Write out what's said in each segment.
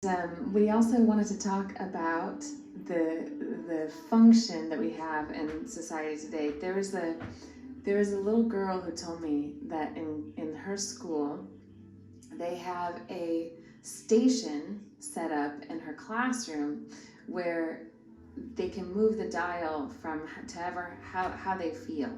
We also wanted to talk about the function that we have in society today. There was a little girl who told me that in her school they have a station set up in her classroom where they can move the dial from to ever how they feel.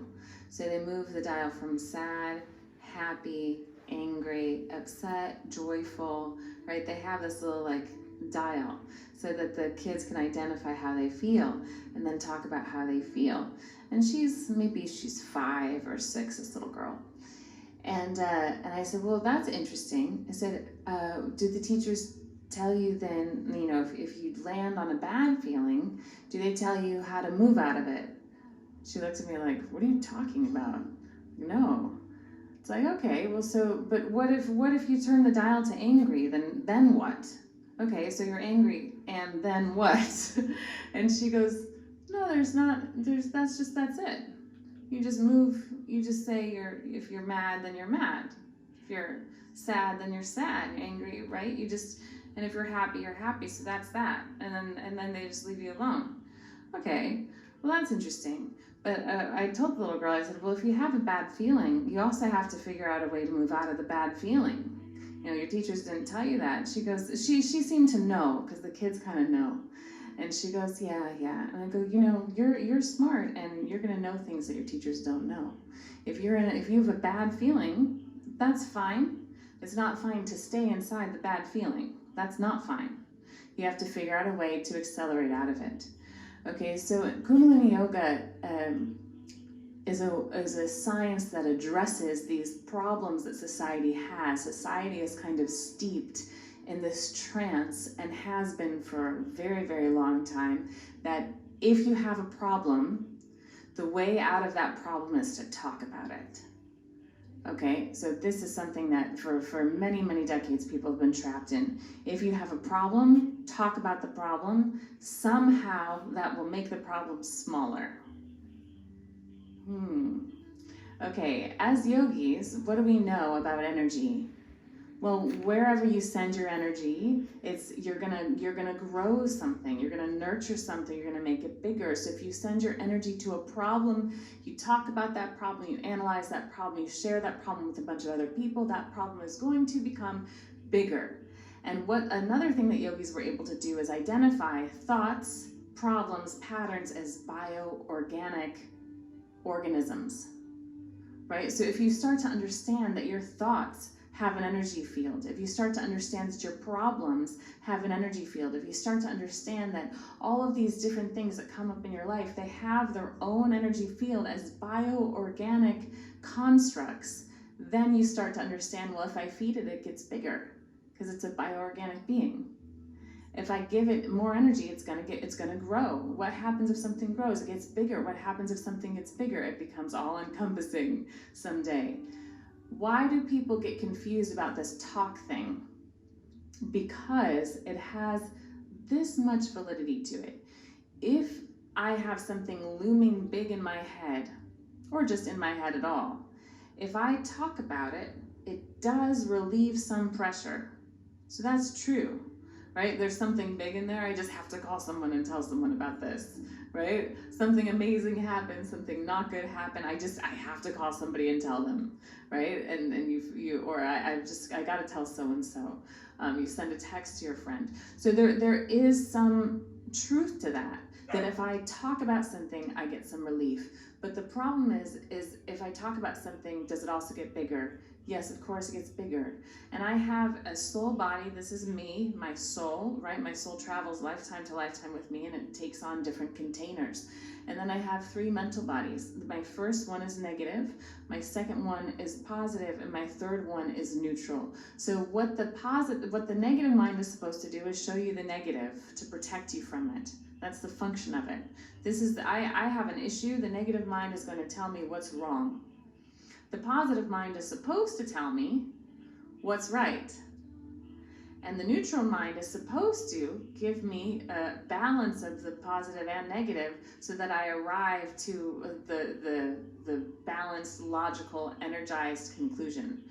So they move the dial from sad, happy, angry, upset, joyful, right? They have this little like dial so that the kids can identify how they feel and then talk about how they feel. And she's 5 or 6, this little girl. And I said, well, that's interesting. I said, did the teachers tell you then, if you land on a bad feeling, do they tell you how to move out of it? She looked at me like, what are you talking about? No. It's like, okay, well, but what if you turn the dial to angry? Then what? Okay, so you're angry, and then what? And she goes, no, that's it. You just move, you just say if you're mad, then you're mad. If you're sad, then you're sad. You're angry, right? And if you're happy, you're happy. So that's that. And then they just leave you alone. Okay, well, that's interesting. But I told the little girl, I said, well, if you have a bad feeling, you also have to figure out a way to move out of the bad feeling. Your teachers didn't tell you that. She goes, she seemed to know, because the kids kind of know. And she goes, yeah. And I go, you're smart, and you're gonna know things that your teachers don't know. If you have a bad feeling, that's fine. It's not fine to stay inside the bad feeling. That's not fine. You have to figure out a way to accelerate out of it. Okay, so Kundalini Yoga is a science that addresses these problems that society has. Society is kind of steeped in this trance, and has been for a very, very long time, that if you have a problem, the way out of that problem is to talk about it. Okay, so this is something that for many, many decades people have been trapped in. If you have a problem, talk about the problem. Somehow that will make the problem smaller. Okay, as yogis, what do we know about energy? Well, wherever you send your energy, you're gonna grow something, you're gonna nurture something, you're gonna make it bigger. So if you send your energy to a problem, you talk about that problem, you analyze that problem, you share that problem with a bunch of other people, that problem is going to become bigger. And another thing that yogis were able to do is identify thoughts, problems, patterns as bioorganic organisms, right? So if you start to understand that your thoughts have an energy field, if you start to understand that your problems have an energy field, if you start to understand that all of these different things that come up in your life, they have their own energy field as bioorganic constructs, then you start to understand, well, if I feed it, it gets bigger because it's a bioorganic being. If I give it more energy, it's gonna grow. What happens if something grows? It gets bigger. What happens if something gets bigger? It becomes all-encompassing someday. Why do people get confused about this talk thing? Because it has this much validity to it. If I have something looming big in my head, or just in my head at all, if I talk about it, it does relieve some pressure. So that's true, right? There's something big in there. I just have to call someone and tell someone about this, right? Something amazing happened, something not good happened. I have to call somebody and tell them, right? And I got to tell so-and-so. You send a text to your friend. So there is some truth to that if I talk about something, I get some relief. But the problem is if I talk about something, does it also get bigger? Yes, of course it gets bigger. And I have a soul body. This is me, my soul, right? My soul travels lifetime to lifetime with me, and it takes on different containers. And then I have 3 mental bodies. My first one is negative, my second one is positive, and my third one is neutral. So what the negative mind is supposed to do is show you the negative to protect you from it. That's the function of it. I have an issue, the negative mind is going to tell me what's wrong. The positive mind is supposed to tell me what's right. And the neutral mind is supposed to give me a balance of the positive and negative so that I arrive to the balanced, logical, energized conclusion.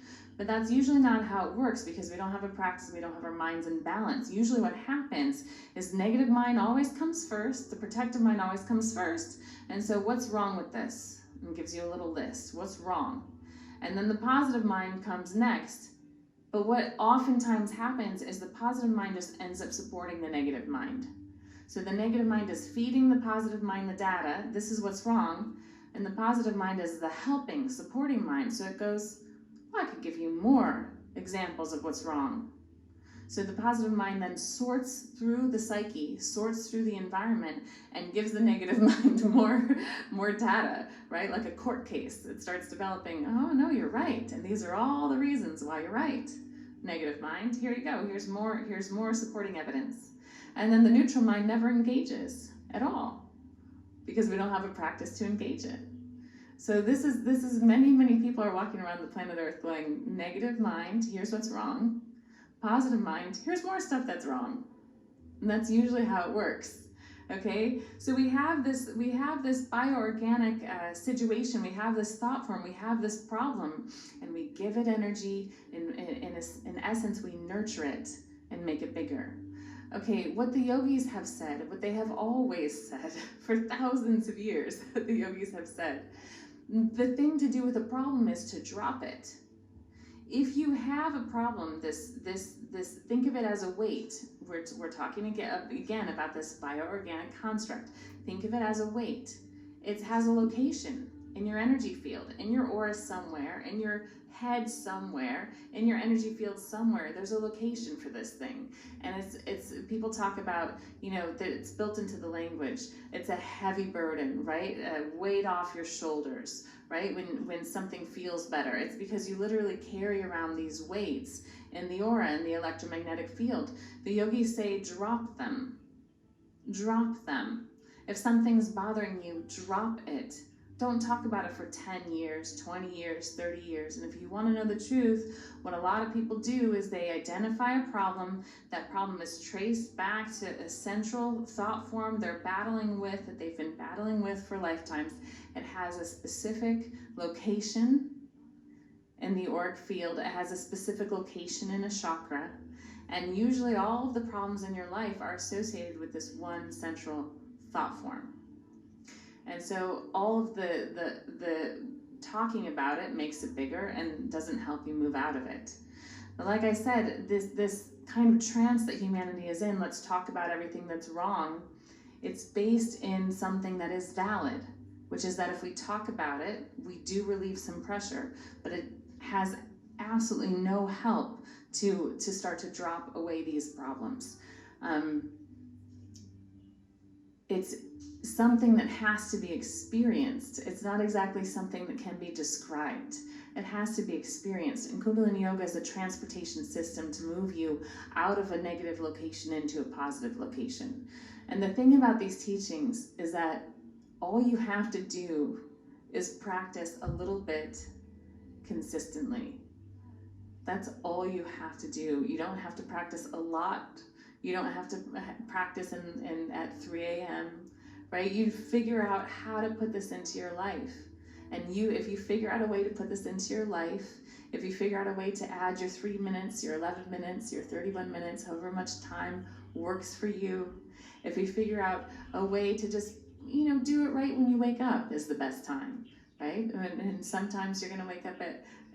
But that's usually not how it works because we don't have a practice, we don't have our minds in balance. Usually what happens is negative mind always comes first, the protective mind always comes first. And so what's wrong with this? And it gives you a little list. What's wrong? And then the positive mind comes next. But what oftentimes happens is the positive mind just ends up supporting the negative mind. So the negative mind is feeding the positive mind the data, this is what's wrong, and the positive mind is the helping, supporting mind. So it goes, well, I could give you more examples of what's wrong. So the positive mind then sorts through the psyche, sorts through the environment, and gives the negative mind more data, right? Like a court case. It starts developing, oh no, you're right, and these are all the reasons why you're right. Negative mind, here you go, here's more supporting evidence. And then the neutral mind never engages at all because we don't have a practice to engage it. So this is many people are walking around the planet Earth going, negative mind, here's what's wrong. Positive mind, here's more stuff that's wrong. And that's usually how it works. Okay, so we have this bioorganic situation, we have this thought form, we have this problem, and we give it energy, in essence we nurture it and make it bigger. Okay, what the yogis have said, what they have always said for thousands of years, what the yogis have said, the thing to do with a problem is to drop it. If you have a problem, this think of it as a weight. We're talking again about this bioorganic construct. Think of it as a weight. It has a location in your energy field, in your aura somewhere, in your head somewhere, in your energy field somewhere. There's a location for this thing, and it's people talk about, you know, that it's built into the language. It's a heavy burden, right? A weight off your shoulders, right? When something feels better, it's because you literally carry around these weights in the aura, in the electromagnetic field. The yogis say, drop them. Drop them. If something's bothering you, drop it. Don't talk about it for 10 years, 20 years, 30 years. And if you want to know the truth, what a lot of people do is they identify a problem. That problem is traced back to a central thought form they're battling with, that they've been battling with for lifetimes. It has a specific location in the auric field. It has a specific location in a chakra. And usually all of the problems in your life are associated with this one central thought form. And so all of the talking about it makes it bigger and doesn't help you move out of it. But like I said, this kind of trance that humanity is in, let's talk about everything that's wrong, it's based in something that is valid, which is that if we talk about it, we do relieve some pressure, but it has absolutely no help to start to drop away these problems. It's something that has to be experienced. It's not exactly something that can be described. It has to be experienced. And Kundalini Yoga is a transportation system to move you out of a negative location into a positive location. And the thing about these teachings is that all you have to do is practice a little bit consistently. That's all you have to do. You don't have to practice a lot. You don't have to practice at 3 a.m., right? You figure out how to put this into your life. And if you figure out a way to put this into your life, if you figure out a way to add your 3 minutes, your 11 minutes, your 31 minutes, however much time works for you, if you figure out a way to just, do it right when you wake up is the best time, right? And sometimes you're going to wake up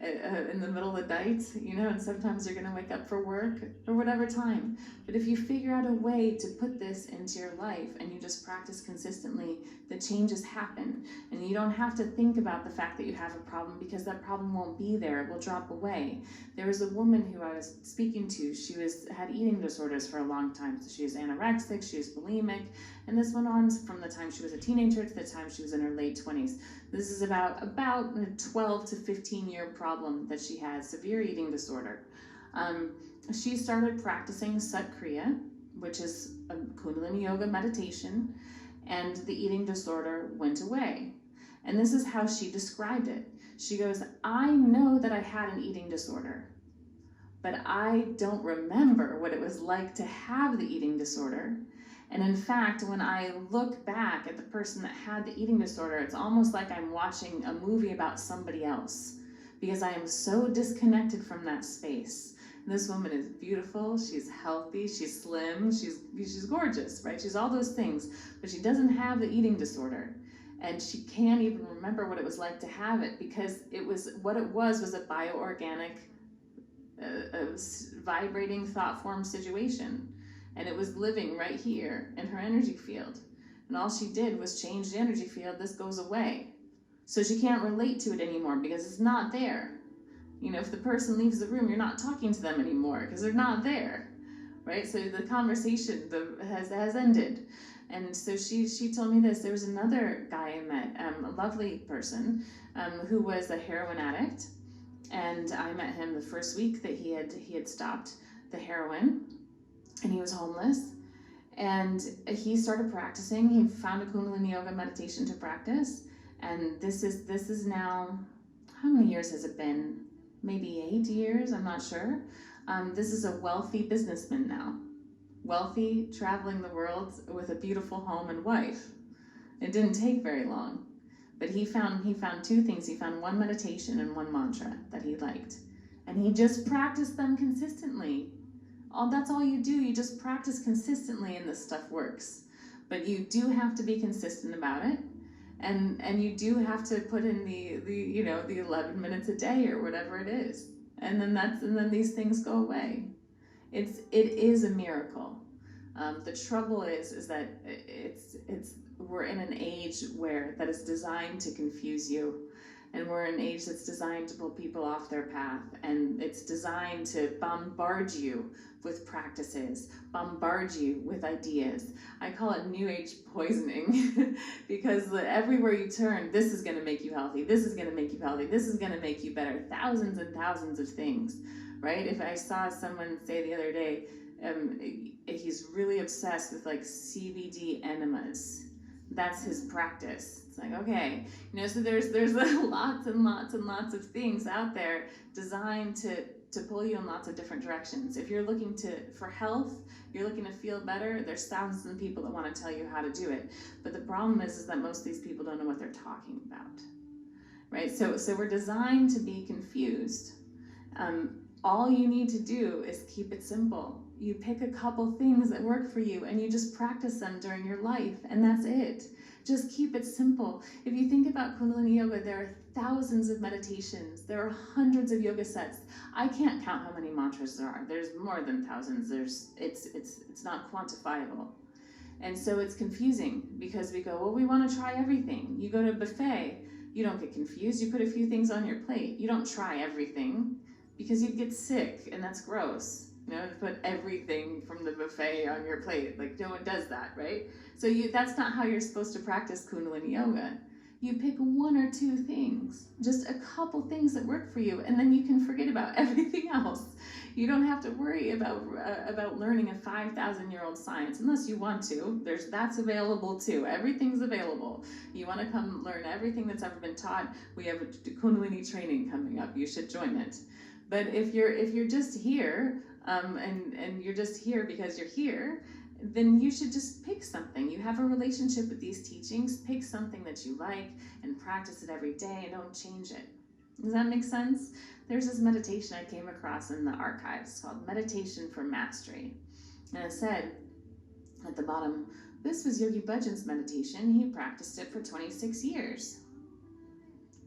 in the middle of the night, and sometimes you're going to wake up for work or whatever time. But if you figure out a way to put this into your life and you just practice consistently, the changes happen. And you don't have to think about the fact that you have a problem, because that problem won't be there. It will drop away. There was a woman who I was speaking to. She had eating disorders for a long time. So she was anorexic, she was bulimic, and this went on from the time she was a teenager to the time she was in her late 20s. This is about a 12 to 15 year problem that she had, severe eating disorder. She started practicing Sat Kriya, which is a Kundalini Yoga meditation, and the eating disorder went away. And this is how she described it. She goes, I know that I had an eating disorder, but I don't remember what it was like to have the eating disorder. And in fact, when I look back at the person that had the eating disorder, it's almost like I'm watching a movie about somebody else, because I am so disconnected from that space. This woman is beautiful, she's healthy, she's slim, she's gorgeous, right? She's all those things, but she doesn't have the eating disorder. And she can't even remember what it was like to have it, because what it was a bioorganic, vibrating thought form situation. And it was living right here in her energy field. And all she did was change the energy field. This goes away. So she can't relate to it anymore because it's not there. You know, if the person leaves the room, you're not talking to them anymore because they're not there, right? So the conversation has ended. And so she told me this. There was another guy I met, a lovely person, who was a heroin addict. And I met him the first week that he had stopped the heroin, and he was homeless. And he started practicing. He found a Kundalini Yoga meditation to practice. And this is now, how many years has it been? Maybe 8 years, I'm not sure. This is a wealthy businessman now. Wealthy, traveling the world with a beautiful home and wife. It didn't take very long. But he found two things. He found one meditation and one mantra that he liked. And he just practiced them consistently. That's all you do. You just practice consistently and this stuff works. But you do have to be consistent about it. And you do have to put in the 11 minutes a day or whatever it is. And then these things go away. It is a miracle. The trouble is that we're in an age that is designed to confuse you, and we're in an age that's designed to pull people off their path, and it's designed to bombard you with practices, bombard you with ideas. I call it New Age poisoning because everywhere you turn, this is going to make you healthy, this is going to make you healthy, this is going to make you better, thousands and thousands of things, right? If I saw someone say the other day, he's really obsessed with like CBD enemas. That's his practice. It's like, okay, so there's lots and lots and lots of things out there designed to pull you in lots of different directions. If you're looking for health, you're looking to feel better, there's thousands of people that want to tell you how to do it. But the problem is that most of these people don't know what they're talking about, right? So we're designed to be confused. All you need to do is keep it simple. You pick a couple things that work for you and you just practice them during your life, and that's it. Just keep it simple. If you think about Kundalini Yoga, there are thousands of meditations. There are hundreds of yoga sets. I can't count how many mantras there are. There's more than thousands. It's not quantifiable. And so it's confusing because we go, well, we want to try everything. You go to a buffet, you don't get confused. You put a few things on your plate. You don't try everything because you'd get sick, and that's gross. To put everything from the buffet on your plate. Like, no one does that, right? So that's not how you're supposed to practice Kundalini Yoga. You pick one or two things, just a couple things that work for you, and then you can forget about everything else. You don't have to worry about learning a 5,000-year-old science unless you want to. That's available too. Everything's available. You want to come learn everything that's ever been taught? We have a Kundalini training coming up. You should join it. But if you're just here, and you're just here because you're here, then you should just pick something. You have a relationship with these teachings, pick something that you like and practice it every day and don't change it. Does that make sense? There's this meditation I came across in the archives called Meditation for Mastery. And it said at the bottom, this was Yogi Bhajan's meditation. He practiced it for 26 years.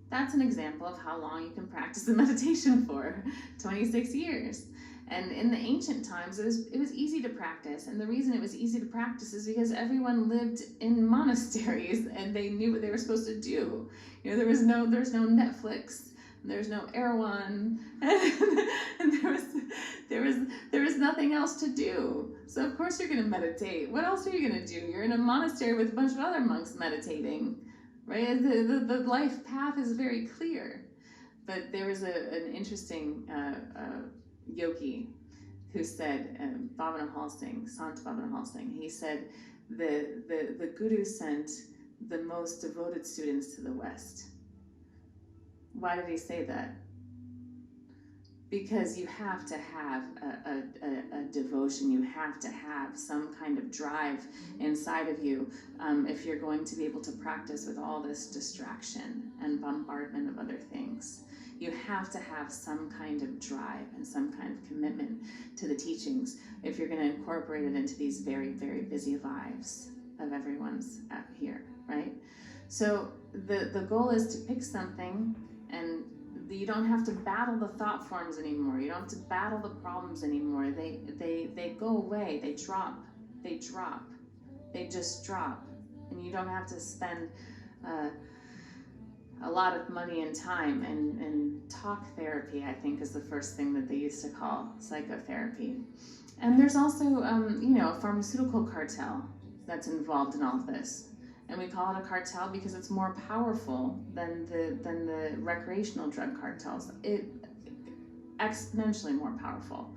That's an example of how long you can practice a meditation for, 26 years. And in the ancient times, it was easy to practice. And the reason it was easy to practice is because everyone lived in monasteries and they knew what they were supposed to do. There's no Netflix, there's no Erewhon, and there was nothing else to do. So of course you're going to meditate. What else are you going to do? You're in a monastery with a bunch of other monks meditating, right? The life path is very clear. But there was an interesting yogi who said, Bhavana Halsing, Sant Bhavana Halsing, he said the Guru sent the most devoted students to the West. Why did he say that? Because you have to have a devotion, you have to have some kind of drive inside of you if you're going to be able to practice with all this distraction and bombardment of other things. You have to have some kind of drive and some kind of commitment to the teachings if you're going to incorporate it into these very, very busy lives of everyone's here, right? So the goal is to pick something, and you don't have to battle the thought forms anymore. You don't have to battle the problems anymore. They go away. They drop. They just drop. And you don't have to spend a lot of money and time. And talk therapy, I think, is the first thing that they used to call psychotherapy. And there's also, a pharmaceutical cartel that's involved in all of this. And we call it a cartel because it's more powerful than the recreational drug cartels. Exponentially more powerful.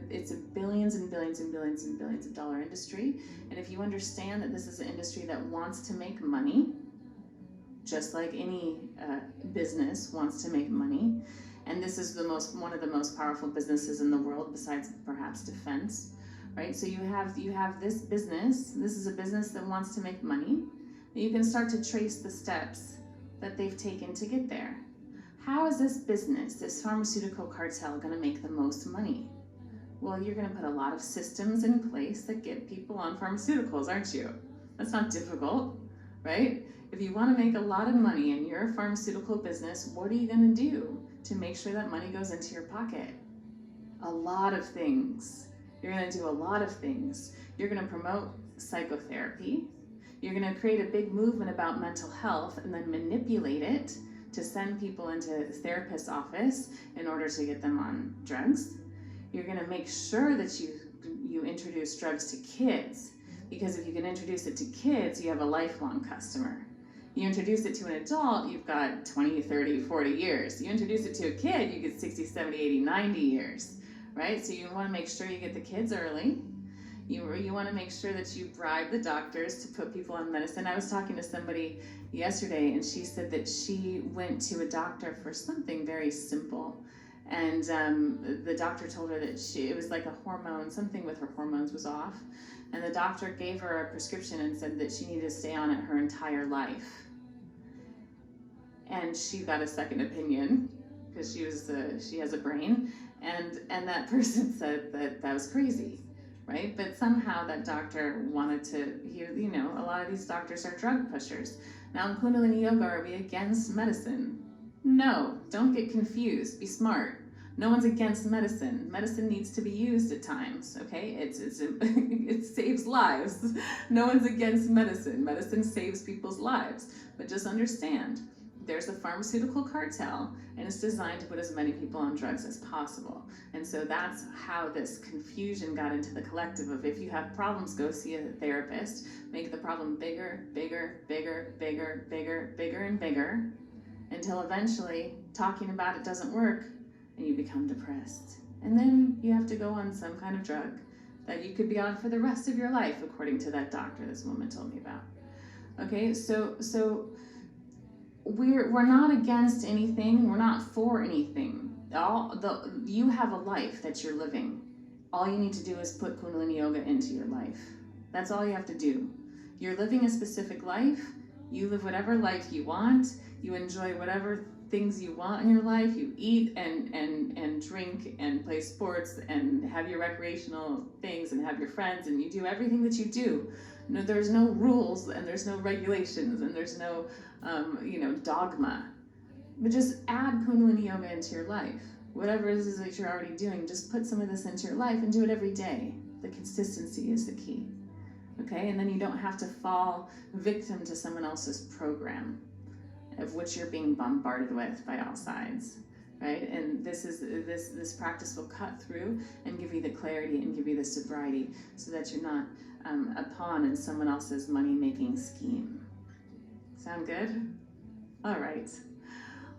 It's a billions and billions and billions and billions of dollar industry. And if you understand that this is an industry that wants to make money, just like any business wants to make money, and this is one of the most powerful businesses in the world besides perhaps defense. Right, so you have this business. This is a business that wants to make money. You can start to trace the steps that they've taken to get there. How is this business, this pharmaceutical cartel, going to make the most money? Well, you're going to put a lot of systems in place that get people on pharmaceuticals, aren't you? That's not difficult, right? If you want to make a lot of money and you're a pharmaceutical business, what are you going to do to make sure that money goes into your pocket? A lot of things. You're going to do a lot of things. You're going to promote psychotherapy. You're going to create a big movement about mental health and then manipulate it to send people into a therapist's office in order to get them on drugs. You're going to make sure that you introduce drugs to kids, because if you can introduce it to kids, you have a lifelong customer. You introduce it to an adult, you've got 20, 30, 40 years. You introduce it to a kid, you get 60, 70, 80, 90 years. Right? So you want to make sure you get the kids early. You want to make sure that you bribe the doctors to put people on medicine. I was talking to somebody yesterday, and she said that she went to a doctor for something very simple. And the doctor told her that it was like a hormone, something with her hormones was off. And the doctor gave her a prescription and said that she needed to stay on it her entire life. And she got a second opinion because she has a brain. And that person said that was crazy, right? But somehow that doctor wanted to, a lot of these doctors are drug pushers. Now in Kundalini Yoga, are we against medicine? No, don't get confused, be smart. No one's against medicine. Medicine needs to be used at times, okay? It saves lives. No one's against medicine. Medicine saves people's lives. But just understand, there's a pharmaceutical cartel, and it's designed to put as many people on drugs as possible. And so that's how this confusion got into the collective of, if you have problems, go see a therapist, make the problem bigger, bigger, bigger, bigger, bigger, bigger, and bigger, until eventually talking about it doesn't work, and you become depressed. And then you have to go on some kind of drug that you could be on for the rest of your life, according to that doctor this woman told me about. Okay, so we're not against anything. We're not for anything. You have a life that you're living. All you need to do is put Kundalini Yoga into your life. That's all you have to do. You're living a specific life. You live whatever life you want. You enjoy whatever things you want in your life. You eat and drink and play sports and have your recreational things and have your friends, and you do everything that you do. No, there's no rules and there's no regulations and there's no dogma. But just add Kundalini Yoga into your life. Whatever it is that you're already doing, just put some of this into your life and do it every day. The consistency is the key. Okay, and then you don't have to fall victim to someone else's program, of which you're being bombarded with by all sides, right? And this practice will cut through and give you the clarity and give you the sobriety, so that you're not a pawn in someone else's money-making scheme. Sound good? All right.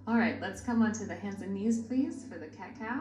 All right, let's come onto the hands and knees, please, for the cat-cow.